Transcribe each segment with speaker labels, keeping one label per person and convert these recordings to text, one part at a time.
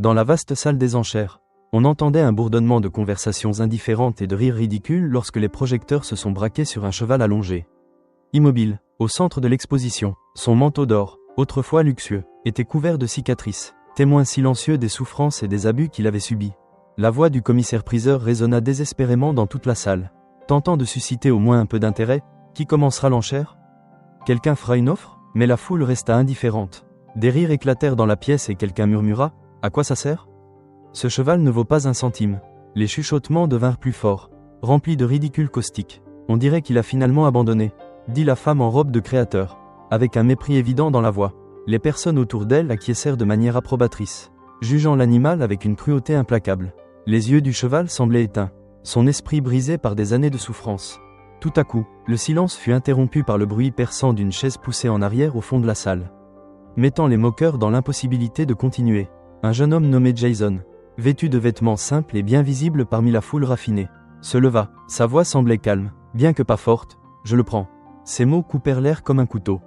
Speaker 1: Dans la vaste salle des enchères, on entendait un bourdonnement de conversations indifférentes et de rires ridicules lorsque les projecteurs se sont braqués sur un cheval allongé. Immobile, au centre de l'exposition, son manteau d'or, autrefois luxueux, était couvert de cicatrices, témoin silencieux des souffrances et des abus qu'il avait subis. La voix du commissaire-priseur résonna désespérément dans toute la salle, tentant de susciter au moins un peu d'intérêt. Qui commencera l'enchère? Quelqu'un fera une offre? Mais la foule resta indifférente. Des rires éclatèrent dans la pièce et quelqu'un murmura: « À quoi ça sert? Ce cheval ne vaut pas un centime. » Les chuchotements devinrent plus forts, remplis de ridicules caustiques. « On dirait qu'il a finalement abandonné, » dit la femme en robe de créateur, avec un mépris évident dans la voix. Les personnes autour d'elle acquiescèrent de manière approbatrice, jugeant l'animal avec une cruauté implacable. Les yeux du cheval semblaient éteints, son esprit brisé par des années de souffrance. Tout à coup, le silence fut interrompu par le bruit perçant d'une chaise poussée en arrière au fond de la salle. Mettant les moqueurs dans l'impossibilité de continuer, un jeune homme nommé Jason, vêtu de vêtements simples et bien visibles parmi la foule raffinée, se leva. Sa voix semblait calme, bien que pas forte. « Je le prends. » Ces mots coupèrent l'air comme un couteau.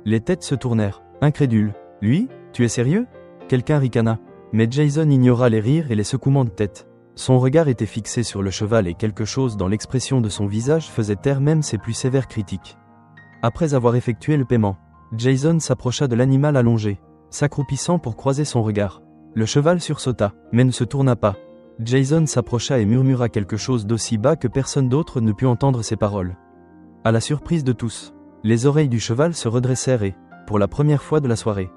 Speaker 1: Les têtes se tournèrent, incrédules. « Lui? Tu es sérieux ?» Quelqu'un ricana. Mais Jason ignora les rires et les secouements de tête. Son regard était fixé sur le cheval et quelque chose dans l'expression de son visage faisait taire même ses plus sévères critiques. Après avoir effectué le paiement, Jason s'approcha de l'animal allongé, s'accroupissant pour croiser son regard. Le cheval sursauta, mais ne se tourna pas. Jason s'approcha et murmura quelque chose d'aussi bas que personne d'autre ne put entendre ses paroles. À la surprise de tous, les oreilles du cheval se redressèrent et, pour la première fois de la soirée,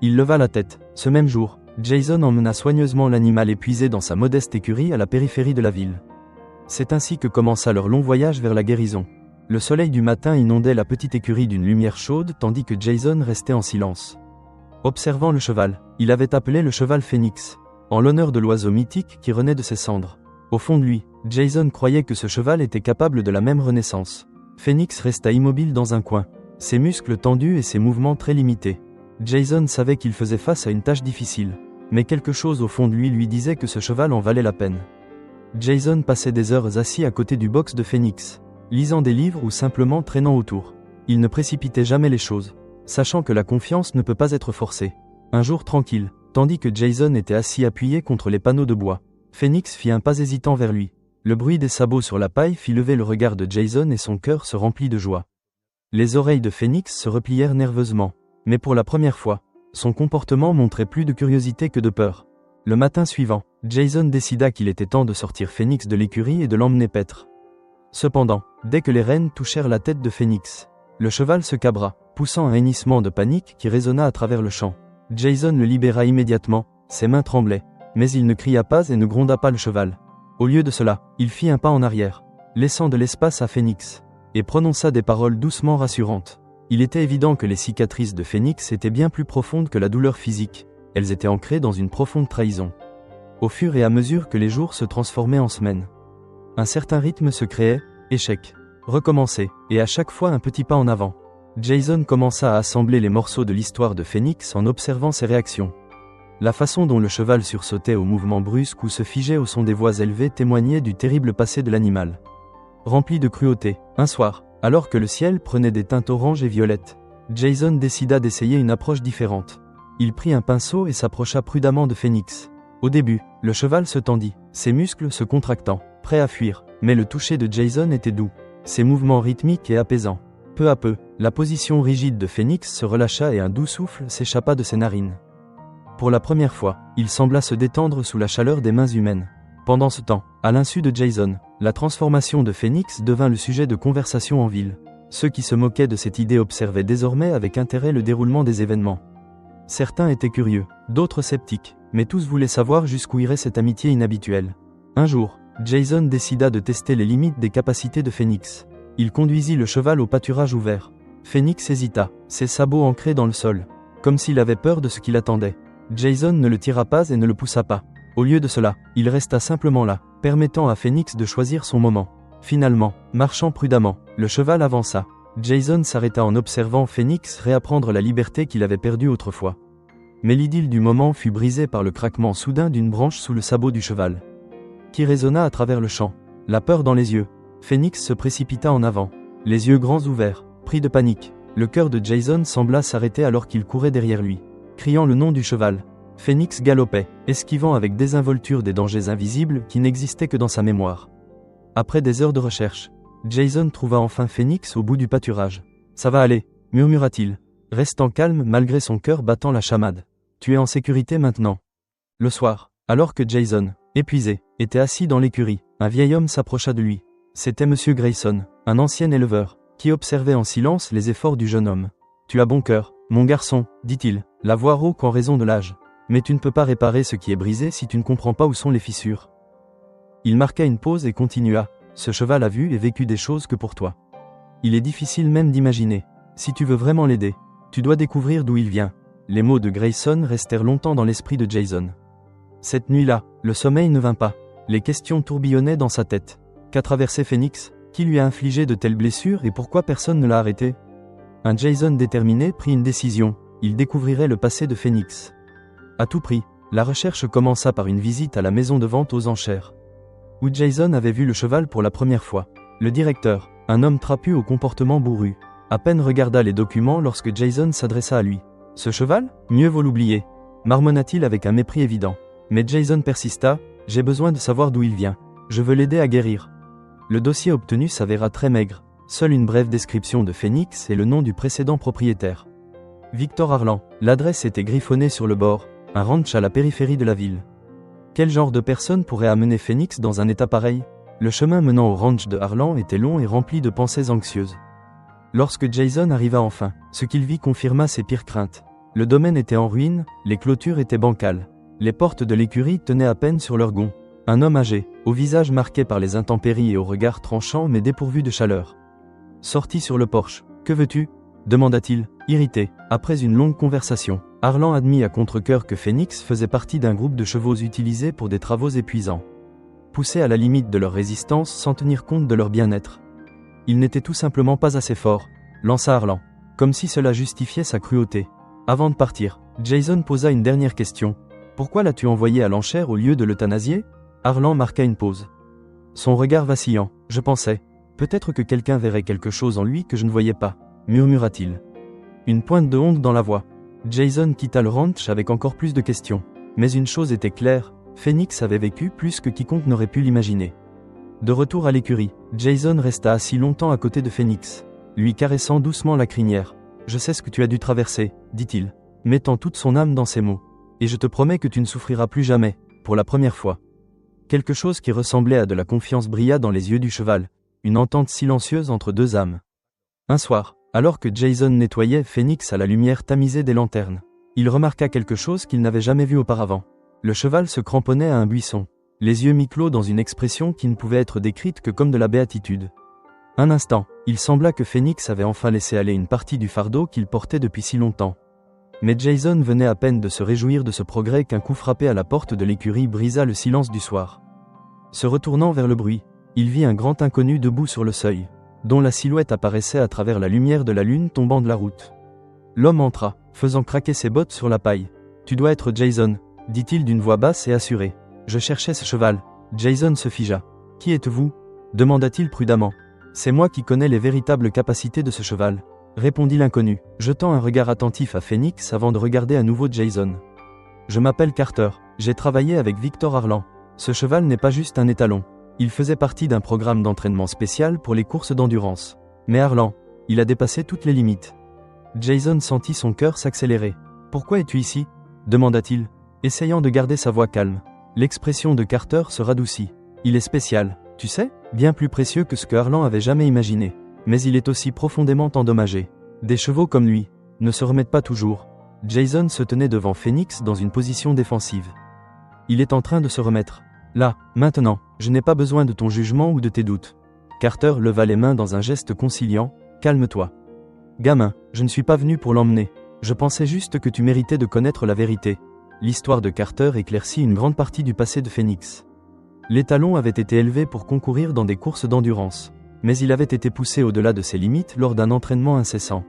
Speaker 1: il leva la tête. Ce même jour, Jason emmena soigneusement l'animal épuisé dans sa modeste écurie à la périphérie de la ville. C'est ainsi que commença leur long voyage vers la guérison. Le soleil du matin inondait la petite écurie d'une lumière chaude tandis que Jason restait en silence. Observant le cheval, il avait appelé le cheval Phénix, en l'honneur de l'oiseau mythique qui renaît de ses cendres. Au fond de lui, Jason croyait que ce cheval était capable de la même renaissance. Phénix resta immobile dans un coin, ses muscles tendus et ses mouvements très limités. Jason savait qu'il faisait face à une tâche difficile, mais quelque chose au fond de lui disait que ce cheval en valait la peine. Jason passait des heures assis à côté du box de Phénix, lisant des livres ou simplement traînant autour. Il ne précipitait jamais les choses, sachant que la confiance ne peut pas être forcée. Un jour tranquille, tandis que Jason était assis appuyé contre les panneaux de bois, Phénix fit un pas hésitant vers lui. Le bruit des sabots sur la paille fit lever le regard de Jason et son cœur se remplit de joie. Les oreilles de Phénix se replièrent nerveusement, mais pour la première fois, son comportement montrait plus de curiosité que de peur. Le matin suivant, Jason décida qu'il était temps de sortir Phénix de l'écurie et de l'emmener paître. Cependant, dès que les rênes touchèrent la tête de Phénix, le cheval se cabra, poussant un hennissement de panique qui résonna à travers le champ. Jason le libéra immédiatement, ses mains tremblaient, mais il ne cria pas et ne gronda pas le cheval. Au lieu de cela, il fit un pas en arrière, laissant de l'espace à Phénix, et prononça des paroles doucement rassurantes. Il était évident que les cicatrices de Phénix étaient bien plus profondes que la douleur physique, elles étaient ancrées dans une profonde trahison. Au fur et à mesure que les jours se transformaient en semaines, un certain rythme se créait, échec, recommencer, et à chaque fois un petit pas en avant. Jason commença à assembler les morceaux de l'histoire de Phénix en observant ses réactions. La façon dont le cheval sursautait au mouvement brusque ou se figeait au son des voix élevées témoignait du terrible passé de l'animal. Rempli de cruauté, un soir, alors que le ciel prenait des teintes oranges et violettes, Jason décida d'essayer une approche différente. Il prit un pinceau et s'approcha prudemment de Phénix. Au début, le cheval se tendit, ses muscles se contractant, prêt à fuir, mais le toucher de Jason était doux, ses mouvements rythmiques et apaisants. Peu à peu, la position rigide de Phénix se relâcha et un doux souffle s'échappa de ses narines. Pour la première fois, il sembla se détendre sous la chaleur des mains humaines. Pendant ce temps, à l'insu de Jason, la transformation de Phénix devint le sujet de conversation en ville. Ceux qui se moquaient de cette idée observaient désormais avec intérêt le déroulement des événements. Certains étaient curieux, d'autres sceptiques, mais tous voulaient savoir jusqu'où irait cette amitié inhabituelle. Un jour, Jason décida de tester les limites des capacités de Phénix. Il conduisit le cheval au pâturage ouvert. Phénix hésita, ses sabots ancrés dans le sol, comme s'il avait peur de ce qui l'attendait. Jason ne le tira pas et ne le poussa pas. Au lieu de cela, il resta simplement là, permettant à Phénix de choisir son moment. Finalement, marchant prudemment, le cheval avança. Jason s'arrêta en observant Phénix réapprendre la liberté qu'il avait perdue autrefois. Mais l'idylle du moment fut brisée par le craquement soudain d'une branche sous le sabot du cheval, qui résonna à travers le champ. La peur dans les yeux, Phénix se précipita en avant, les yeux grands ouverts, pris de panique. Le cœur de Jason sembla s'arrêter alors qu'il courait derrière lui, criant le nom du cheval. Phoenix galopait, esquivant avec désinvolture des dangers invisibles qui n'existaient que dans sa mémoire. Après des heures de recherche, Jason trouva enfin Phoenix au bout du pâturage. « Ça va aller », murmura-t-il, restant calme malgré son cœur battant la chamade. « Tu es en sécurité maintenant. » Le soir, alors que Jason, épuisé, était assis dans l'écurie, un vieil homme s'approcha de lui. C'était M. Grayson, un ancien éleveur, qui observait en silence les efforts du jeune homme. « Tu as bon cœur, mon garçon, dit-il, la voix rauque en raison de l'âge. Mais tu ne peux pas réparer ce qui est brisé si tu ne comprends pas où sont les fissures. » Il marqua une pause et continua. « Ce cheval a vu et vécu des choses que pour toi. Il est difficile même d'imaginer. Si tu veux vraiment l'aider, tu dois découvrir d'où il vient. » Les mots de Grayson restèrent longtemps dans l'esprit de Jason. Cette nuit-là, le sommeil ne vint pas. Les questions tourbillonnaient dans sa tête. Qu'a traversé Phoenix? Qui lui a infligé de telles blessures et pourquoi personne ne l'a arrêté? Un Jason déterminé prit une décision. Il découvrirait le passé de Phoenix. À tout prix, la recherche commença par une visite à la maison de vente aux enchères, où Jason avait vu le cheval pour la première fois. Le directeur, un homme trapu au comportement bourru, à peine regarda les documents lorsque Jason s'adressa à lui. « Ce cheval? Mieux vaut l'oublier », marmonna-t-il avec un mépris évident. Mais Jason persista. « J'ai besoin de savoir d'où il vient. Je veux l'aider à guérir. » Le dossier obtenu s'avéra très maigre. Seule une brève description de Phoenix et le nom du précédent propriétaire. Victor Harlan. L'adresse était griffonnée sur le bord. Un ranch à la périphérie de la ville. Quel genre de personne pourrait amener Phoenix dans un état pareil? Le chemin menant au ranch de Harlan était long et rempli de pensées anxieuses. Lorsque Jason arriva enfin, ce qu'il vit confirma ses pires craintes. Le domaine était en ruine, les clôtures étaient bancales. Les portes de l'écurie tenaient à peine sur leurs gonds. Un homme âgé, au visage marqué par les intempéries et au regard tranchant mais dépourvu de chaleur, sortit sur le porche. « Que veux-tu » demanda-t-il, irrité. Après une longue conversation, Harlan admit à contre-cœur que Phoenix faisait partie d'un groupe de chevaux utilisés pour des travaux épuisants, poussés à la limite de leur résistance sans tenir compte de leur bien-être. Il n'était tout simplement pas assez fort, lança Harlan, comme si cela justifiait sa cruauté. Avant de partir, Jason posa une dernière question. « Pourquoi l'as-tu envoyé à l'enchère au lieu de l'euthanasier » Harlan marqua une pause. Son regard vacillant. « Je pensais, peut-être que quelqu'un verrait quelque chose en lui que je ne voyais pas, » murmura-t-il. Une pointe de honte dans la voix. Jason quitta le ranch avec encore plus de questions. Mais une chose était claire, Phoenix avait vécu plus que quiconque n'aurait pu l'imaginer. De retour à l'écurie, Jason resta assis longtemps à côté de Phoenix, lui caressant doucement la crinière. « Je sais ce que tu as dû traverser, » dit-il, mettant toute son âme dans ses mots. « Et je te promets que tu ne souffriras plus jamais, pour la première fois. » Quelque chose qui ressemblait à de la confiance brilla dans les yeux du cheval, une entente silencieuse entre deux âmes. Un soir, alors que Jason nettoyait Phoenix à la lumière tamisée des lanternes, il remarqua quelque chose qu'il n'avait jamais vu auparavant. Le cheval se cramponnait à un buisson, les yeux mi-clos dans une expression qui ne pouvait être décrite que comme de la béatitude. Un instant, il sembla que Phoenix avait enfin laissé aller une partie du fardeau qu'il portait depuis si longtemps. Mais Jason venait à peine de se réjouir de ce progrès qu'un coup frappé à la porte de l'écurie brisa le silence du soir. Se retournant vers le bruit, il vit un grand inconnu debout sur le seuil, dont la silhouette apparaissait à travers la lumière de la lune tombant de la route. L'homme entra, faisant craquer ses bottes sur la paille. « Tu dois être Jason, » dit-il d'une voix basse et assurée. « Je cherchais ce cheval. » Jason se figea. « Qui êtes-vous » demanda-t-il prudemment. « C'est moi qui connais les véritables capacités de ce cheval, » répondit l'inconnu, jetant un regard attentif à Phoenix avant de regarder à nouveau Jason. « Je m'appelle Carter, j'ai travaillé avec Victor Harlan. Ce cheval n'est pas juste un étalon. Il faisait partie d'un programme d'entraînement spécial pour les courses d'endurance. Mais Harlan, il a dépassé toutes les limites. » Jason sentit son cœur s'accélérer. « Pourquoi es-tu ici » demanda-t-il, essayant de garder sa voix calme. L'expression de Carter se radoucit. « Il est spécial, tu sais, bien plus précieux que ce que Harlan avait jamais imaginé. Mais il est aussi profondément endommagé. Des chevaux comme lui ne se remettent pas toujours. » Jason se tenait devant Phoenix dans une position défensive. « Il est en train de se remettre. Là, maintenant, je n'ai pas besoin de ton jugement ou de tes doutes. » Carter leva les mains dans un geste conciliant. « Calme-toi. Gamin, je ne suis pas venu pour l'emmener. Je pensais juste que tu méritais de connaître la vérité. » L'histoire de Carter éclaircit une grande partie du passé de Phoenix. L'étalon avait été élevé pour concourir dans des courses d'endurance, mais il avait été poussé au-delà de ses limites lors d'un entraînement incessant.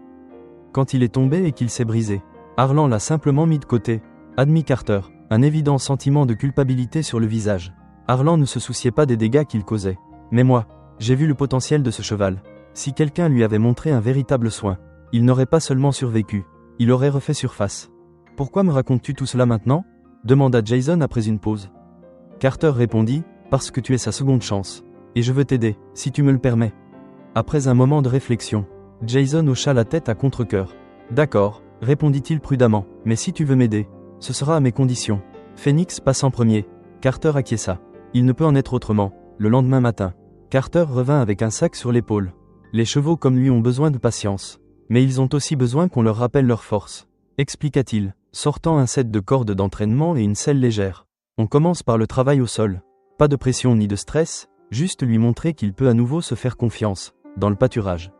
Speaker 1: Quand il est tombé et qu'il s'est brisé, Harlan l'a simplement mis de côté, admit Carter, un évident sentiment de culpabilité sur le visage. Harlan ne se souciait pas des dégâts qu'il causait. Mais moi, j'ai vu le potentiel de ce cheval. Si quelqu'un lui avait montré un véritable soin, il n'aurait pas seulement survécu, il aurait refait surface. « Pourquoi me racontes-tu tout cela maintenant » demanda Jason après une pause. Carter répondit, parce que tu es sa seconde chance. Et je veux t'aider, si tu me le permets. Après un moment de réflexion, Jason hocha la tête à contre-cœur. D'accord, répondit-il prudemment, mais si tu veux m'aider, ce sera à mes conditions. Phoenix passe en premier. Carter acquiesça. Il ne peut en être autrement. Le lendemain matin, Carter revint avec un sac sur l'épaule. Les chevaux comme lui ont besoin de patience. Mais ils ont aussi besoin qu'on leur rappelle leur force. Expliqua-t-il, sortant un set de cordes d'entraînement et une selle légère. On commence par le travail au sol. Pas de pression ni de stress, juste lui montrer qu'il peut à nouveau se faire confiance, dans le pâturage.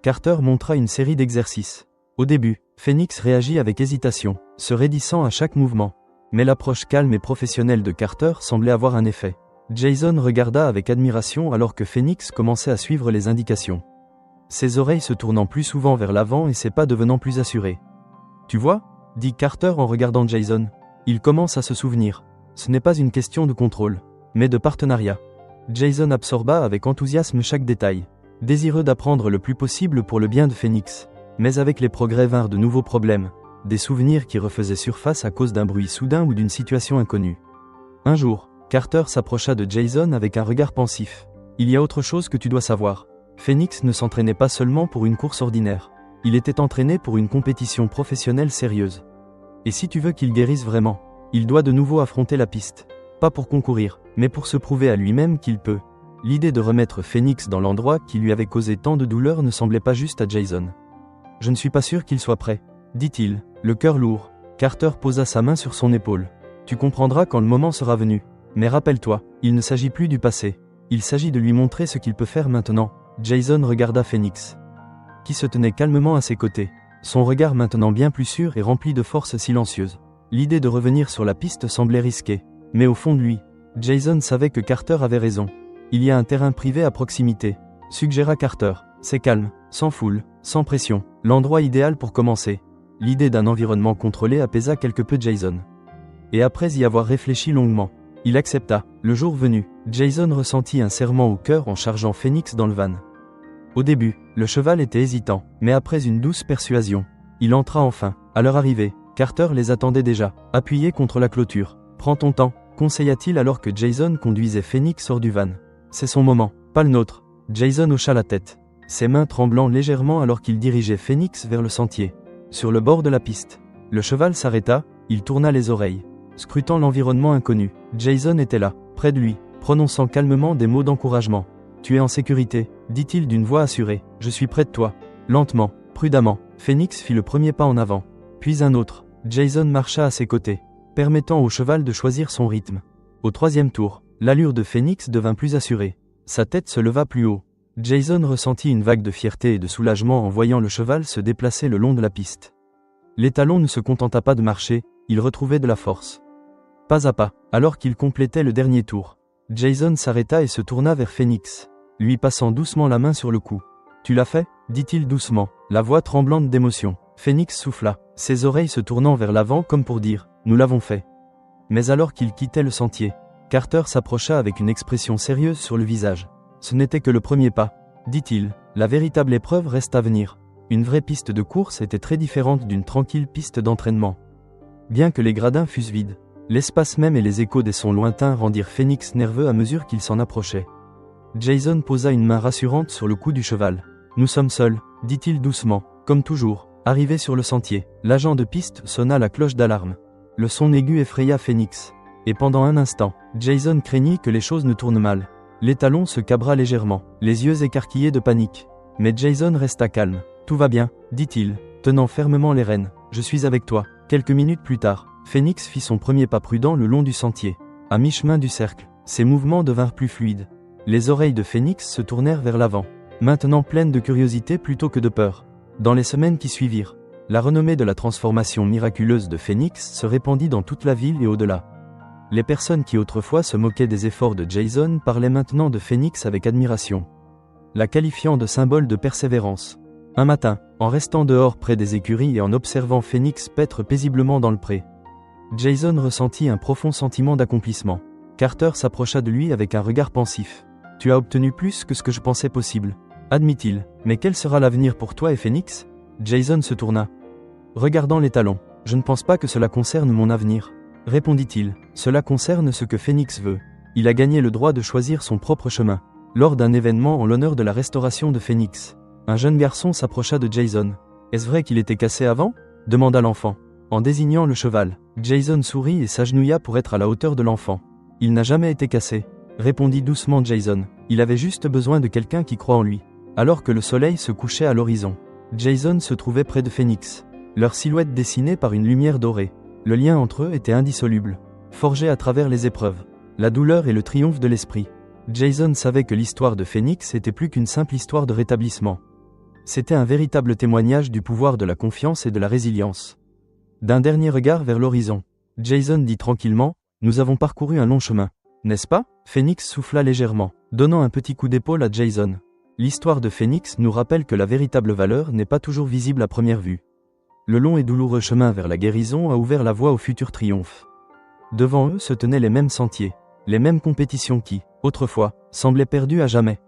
Speaker 1: Carter montra une série d'exercices. Au début, Phoenix réagit avec hésitation, se raidissant à chaque mouvement. Mais l'approche calme et professionnelle de Carter semblait avoir un effet. Jason regarda avec admiration alors que Phoenix commençait à suivre les indications. Ses oreilles se tournant plus souvent vers l'avant et ses pas devenant plus assurés. Tu vois, dit Carter en regardant Jason. Il commence à se souvenir. Ce n'est pas une question de contrôle, mais de partenariat. Jason absorba avec enthousiasme chaque détail, désireux d'apprendre le plus possible pour le bien de Phoenix. Mais avec les progrès vinrent de nouveaux problèmes. Des souvenirs qui refaisaient surface à cause d'un bruit soudain ou d'une situation inconnue. Un jour, Carter s'approcha de Jason avec un regard pensif. Il y a autre chose que tu dois savoir. Phoenix ne s'entraînait pas seulement pour une course ordinaire. Il était entraîné pour une compétition professionnelle sérieuse. Et si tu veux qu'il guérisse vraiment, il doit de nouveau affronter la piste. Pas pour concourir, mais pour se prouver à lui-même qu'il peut. L'idée de remettre Phoenix dans l'endroit qui lui avait causé tant de douleur ne semblait pas juste à Jason. Je ne suis pas sûr qu'il soit prêt, dit-il, le cœur lourd. Carter posa sa main sur son épaule. Tu comprendras quand le moment sera venu. Mais rappelle-toi, il ne s'agit plus du passé. Il s'agit de lui montrer ce qu'il peut faire maintenant. Jason regarda Phoenix, qui se tenait calmement à ses côtés, son regard maintenant bien plus sûr et rempli de force silencieuse. L'idée de revenir sur la piste semblait risquée, mais au fond de lui, Jason savait que Carter avait raison. Il y a un terrain privé à proximité, suggéra Carter. C'est calme, sans foule, sans pression, l'endroit idéal pour commencer. L'idée d'un environnement contrôlé apaisa quelque peu Jason. Et après y avoir réfléchi longuement, il accepta. Le jour venu, Jason ressentit un serrement au cœur en chargeant Phoenix dans le van. Au début, le cheval était hésitant, mais après une douce persuasion, il entra enfin. À leur arrivée, Carter les attendait déjà, appuyé contre la clôture. « Prends ton temps », conseilla-t-il alors que Jason conduisait Phoenix hors du van. « C'est son moment, pas le nôtre. » Jason hocha la tête, ses mains tremblant légèrement alors qu'il dirigeait Phoenix vers le sentier. Sur le bord de la piste, le cheval s'arrêta, il tourna les oreilles. Scrutant l'environnement inconnu, Jason était là, près de lui, prononçant calmement des mots d'encouragement. « Tu es en sécurité », dit-il d'une voix assurée. « Je suis près de toi. » Lentement, prudemment, Phoenix fit le premier pas en avant. Puis un autre. Jason marcha à ses côtés, permettant au cheval de choisir son rythme. Au troisième tour, l'allure de Phoenix devint plus assurée. Sa tête se leva plus haut. Jason ressentit une vague de fierté et de soulagement en voyant le cheval se déplacer le long de la piste. L'étalon ne se contenta pas de marcher, il retrouvait de la force. Pas à pas, alors qu'il complétait le dernier tour, Jason s'arrêta et se tourna vers Phoenix, lui passant doucement la main sur le cou. « Tu l'as fait » dit-il doucement, la voix tremblante d'émotion. Phoenix souffla, ses oreilles se tournant vers l'avant comme pour dire « Nous l'avons fait ». Mais alors qu'il quittait le sentier, Carter s'approcha avec une expression sérieuse sur le visage. « Ce n'était que le premier pas », dit-il, la véritable épreuve reste à venir. Une vraie piste de course était très différente d'une tranquille piste d'entraînement. Bien que les gradins fussent vides, l'espace même et les échos des sons lointains rendirent Phoenix nerveux à mesure qu'il s'en approchait. Jason posa une main rassurante sur le cou du cheval. « Nous sommes seuls », dit-il doucement, comme toujours. Arrivé sur le sentier, l'agent de piste sonna la cloche d'alarme. Le son aigu effraya Phoenix. Et pendant un instant, Jason craignit que les choses ne tournent mal. L'étalon se cabra légèrement, les yeux écarquillés de panique. Mais Jason resta calme. « Tout va bien », dit-il, tenant fermement les rênes. « Je suis avec toi. » Quelques minutes plus tard, Phoenix fit son premier pas prudent le long du sentier. À mi-chemin du cercle, ses mouvements devinrent plus fluides. Les oreilles de Phoenix se tournèrent vers l'avant, maintenant pleines de curiosité plutôt que de peur. Dans les semaines qui suivirent, la renommée de la transformation miraculeuse de Phoenix se répandit dans toute la ville et au-delà. Les personnes qui autrefois se moquaient des efforts de Jason parlaient maintenant de Phoenix avec admiration, la qualifiant de symbole de persévérance. Un matin, en restant dehors près des écuries et en observant Phoenix paître paisiblement dans le pré, Jason ressentit un profond sentiment d'accomplissement. Carter s'approcha de lui avec un regard pensif. « Tu as obtenu plus que ce que je pensais possible, » admit-il. « Mais quel sera l'avenir pour toi et Phoenix ?» Jason se tourna, regardant l'étalon. « Je ne pense pas que cela concerne mon avenir, » répondit-il. Cela concerne ce que Phoenix veut. Il a gagné le droit de choisir son propre chemin. Lors d'un événement en l'honneur de la restauration de Phoenix, un jeune garçon s'approcha de Jason. Est-ce vrai qu'il était cassé avant? Demanda l'enfant. En désignant le cheval, Jason sourit et s'agenouilla pour être à la hauteur de l'enfant. Il n'a jamais été cassé, répondit doucement Jason. Il avait juste besoin de quelqu'un qui croit en lui. Alors que le soleil se couchait à l'horizon, Jason se trouvait près de Phoenix, leur silhouette dessinée par une lumière dorée. Le lien entre eux était indissoluble, forgé à travers les épreuves, la douleur et le triomphe de l'esprit. Jason savait que l'histoire de Phoenix était plus qu'une simple histoire de rétablissement. C'était un véritable témoignage du pouvoir de la confiance et de la résilience. D'un dernier regard vers l'horizon, Jason dit tranquillement, « Nous avons parcouru un long chemin, n'est-ce pas ?» Phoenix souffla légèrement, donnant un petit coup d'épaule à Jason. L'histoire de Phoenix nous rappelle que la véritable valeur n'est pas toujours visible à première vue. Le long et douloureux chemin vers la guérison a ouvert la voie au futur triomphe. Devant eux se tenaient les mêmes sentiers, les mêmes compétitions qui, autrefois, semblaient perdues à jamais.